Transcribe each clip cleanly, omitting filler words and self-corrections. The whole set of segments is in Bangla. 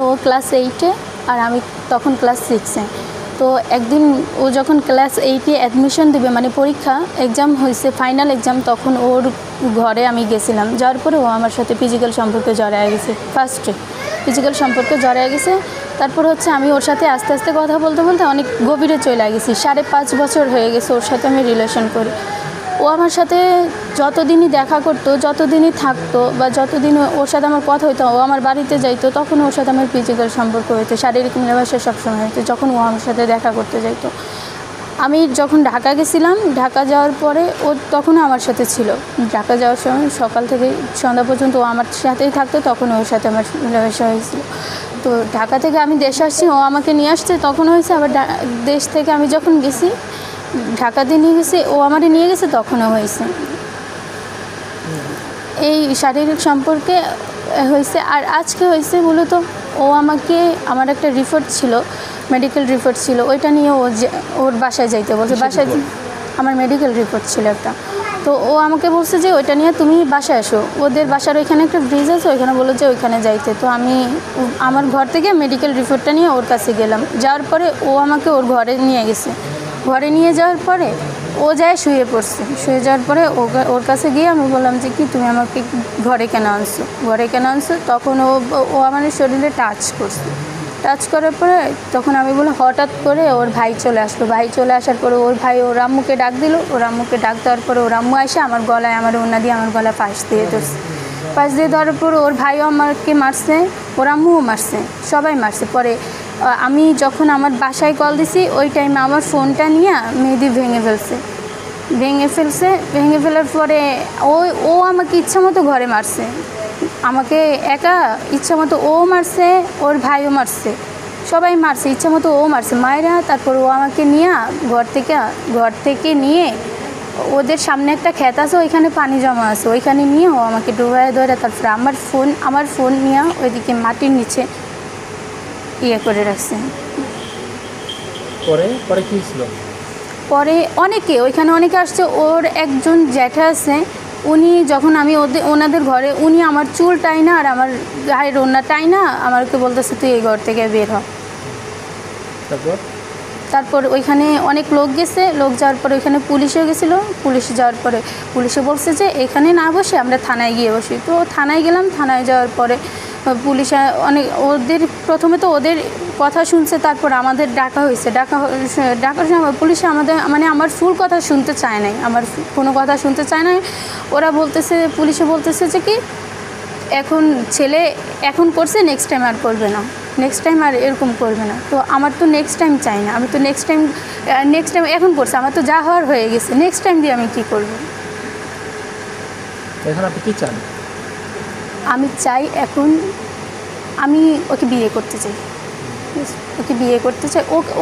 ও ক্লাস 8-এ আর আমি তখন ক্লাস 6-এ। তো একদিন ও যখন ক্লাস 8-এ অ্যাডমিশন দেবে মানে পরীক্ষা এক্সাম হয়েছে, ফাইনাল এক্সাম, তখন ওর ঘরে আমি গেছিলাম। যাওয়ার পরে ও আমার সাথে ফিজিক্যাল সম্পর্কে জড়ায় গেছে। ফার্স্টে ফিজিক্যাল সম্পর্কে জড়ায় গেছে। তারপর হচ্ছে আমি ওর সাথে আস্তে আস্তে কথা বলতে বলতে অনেক গভীরে চলে গেছি। 5.5 বছর হয়ে গেছে ওর সাথে আমি রিলেশন করি। ও আমার সাথে যতদিনই দেখা করতো, যতদিনই থাকতো বা যতদিন ওর সাথে আমার কথা হইতো, ও আমার বাড়িতে যাইতো, তখন ওর সাথে আমার ফিজিক্যাল সম্পর্ক হইতো, শারীরিক মেলামেশা সবসময় হইতো যখন ও আমার সাথে দেখা করতে যাইতো। আমি যখন ঢাকা গেছিলাম, ঢাকা যাওয়ার পরে ও তখনও আমার সাথে ছিল। ঢাকা যাওয়ার সময় সকাল থেকে সন্ধ্যা পর্যন্ত ও আমার সাথেই থাকতো, তখন ওর সাথে আমার মেলামেশা হয়েছিল। তো ঢাকা থেকে আমি দেশে আসছি, ও আমাকে নিয়ে আসছে, তখন হয়েছে। আবার দেশ থেকে আমি যখন গেছি, ঢাকাতে নিয়ে গেছে, ও আমাকে নিয়ে গেছে, তখনও হয়েছে। এই শারীরিক সম্পর্কে হয়েছে। আর আজকে হয়েছে মূলত ও আমাকে, আমার একটা রিপোর্ট ছিল, মেডিকেল রিপোর্ট ছিল, ওইটা নিয়ে ওর বাসায় যাইতে বলছে। বাসায় আমার মেডিকেল রিপোর্ট ছিল একটা, তো ও আমাকে বলছে যে ওইটা নিয়ে তুমি বাসায় আসো। ওদের বাসার ওইখানে একটা ব্রিজ আছে, ওইখানে বললো যে ওইখানে যাইতে। তো আমি আমার ঘর থেকে মেডিকেল রিপোর্টটা নিয়ে ওর কাছে গেলাম। যাওয়ার পরে ও আমাকে ওর ঘরে নিয়ে গেছে। ঘরে নিয়ে যাওয়ার পরে ও যায় শুয়ে পড়ছে। শুয়ে যাওয়ার পরে ওর কাছে গিয়ে আমি বললাম যে কি তুমি আমাকে ঘরে কেন আনছো, ঘরে কেন আনছো? তখন ও আমার শরীরে টাচ করছে। টাচ করার পরে তখন আমি বললাম, হঠাৎ করে ওর ভাই চলে আসলো। ভাই চলে আসার পরে ওর ভাই ওর আম্মুকে ডাক দিল। ওর আম্মুকে ডাক দেওয়ার পরে ওর আম্মু এসে আমার গলায়, আমার ওড়না দিয়ে আমার গলায় ফাঁস দিয়ে ধরছে। ফাঁস দিয়ে ধরার পর ওর ভাইও আমাকে মারছে, ওর আম্মুও মারছে, সবাই মারছে। পরে আমি যখন আমার বাসায় কল দিছি, ওই টাইমে আমার ফোনটা নিয়ে মেহেদি ভেঙে ফেলার পরে ও আমাকে ইচ্ছা মতো ঘরে মারছে। আমাকে একা ইচ্ছা মতো ও মারছে, ওর ভাইও মারছে, সবাই মারছে, ইচ্ছা মতো ও মারছে মায়েরা। তারপর ও আমাকে নিয়ে ঘর থেকে নিয়ে ওদের সামনে একটা ক্ষেত আছে, ওইখানে পানি জমা আছে, ওইখানে নিয়ে ও আমাকে ডুবায় ধরে তারপরে আমার ফোন নিয়ে ওইদিকে মাটির নিচে ইয়ে করে রাখছে। পরে কি ছিল? পরে ওইখানে অনেকে আসছে। ওর একজন জ্যাঠা আছে, উনি যখন আমি ওনাদের ঘরে, উনি আমার চুল টাইনা আর আমার গায়ের ওড়না টাইনা আমাকে বলতেছে তুই এই ঘর থেকে বের হ। তারপর ওইখানে অনেক লোক গেছে। লোক যাওয়ার পরে ওইখানে পুলিশও গেছিলো। পুলিশ যাওয়ার পরে পুলিশে বলছে যে এখানে না বসে আমরা থানায় গিয়ে বসি। তো থানায় গেলাম। থানায় যাওয়ার পরে পুলিশে প্রথমে তো ওদের কথা শুনছে, তারপর আমাদের ডাকার সময় পুলিশে আমার ফুল কথা শুনতে চায় নাই, আমার কোনো কথা শুনতে চায় নাই। পুলিশে বলতেছে যে কি এখন করছে, নেক্সট টাইম আর করবে না, নেক্সট টাইম আর এরকম করবে না। তো আমার তো নেক্সট টাইম চাই না, আমি তো নেক্সট টাইম এখন করছে, আমার তো যা হওয়ার হয়ে গেছে, নেক্সট টাইম দিয়ে আমি কী করবো? এখন আপনি কী চান? আমি চাই এখন আমি ওকে বিয়ে করতে চাই,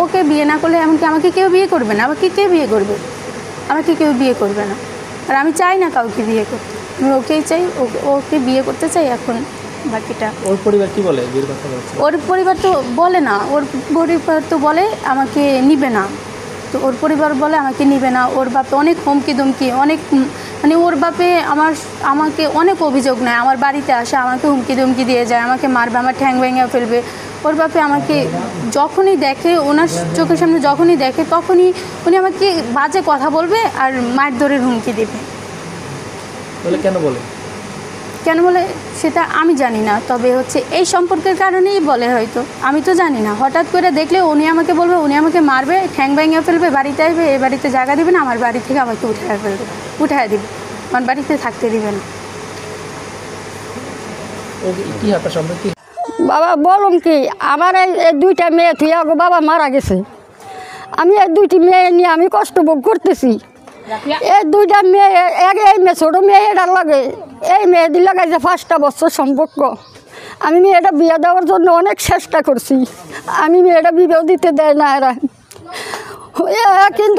ওকে বিয়ে না করলে এমনকি আমাকে কেউ বিয়ে করবে না। আমাকে কেউ বিয়ে করবে না। আর আমি চাই না কাউকে বিয়ে করতে, আমি ওকেই চাই, ওকে বিয়ে করতে চাই। এখন বাকিটা ওর পরিবার কি বলে? বিয়ের কথা বলছে। ওর পরিবার তো বলে না, ওর পরিবার তো বলে আমাকে নিবে না। তো ওর পরিবার বলে আমাকে নিবে না। ওর বাপে অনেক হুমকি দুমকি, অনেক মানে ওর বাপে আমাকে অনেক অভিযোগ নেয়। আমার বাড়িতে আসে, আমাকে হুমকি দুমকি দিয়ে যায়, আমাকে মারবে, আমার ঠ্যাং ভেঙে ফেলবে। ওর বাপে আমাকে যখনই দেখে, ওনার চোখের সামনে যখনই দেখে, তখনই উনি আমাকে বাজে কথা বলবে আর মারধরের হুমকি দেবে। কেন বলে সেটা আমি জানি না, তবে হচ্ছে এই সম্পর্কের কারণেই বলে হয়তো, আমি তো জানি না। হঠাৎ করে দেখলে উনি আমাকে বলবে, উনি আমাকে মারবে, ঠ্যাং ভেঙে ফেলবে, বাড়িতে আসবে, এই বাড়িতে জায়গা দিবে না, আমার বাড়ি থেকে আমাকে উঠায় দিবে, আমার বাড়িতে থাকতে দিবে না। বাবা বলুন কি, আমার এই দুইটা মেয়ে তুই আগে বাবা মারা গেছে। আমি এই দুইটি মেয়ে নিয়ে আমি কষ্ট ভোগ করতেছি। এই দুইটা মেয়ে, এই মেয়ে ছোটো মেয়ে এটার লাগে, এই মেয়েদের লাগাইছে 5টা বছর সম্পর্ক। আমি মেয়েটা বিয়ে দেওয়ার জন্য অনেক চেষ্টা করছি, আমি মেয়েটা বিয়েও দিতে দেয় না এরা, কিন্তু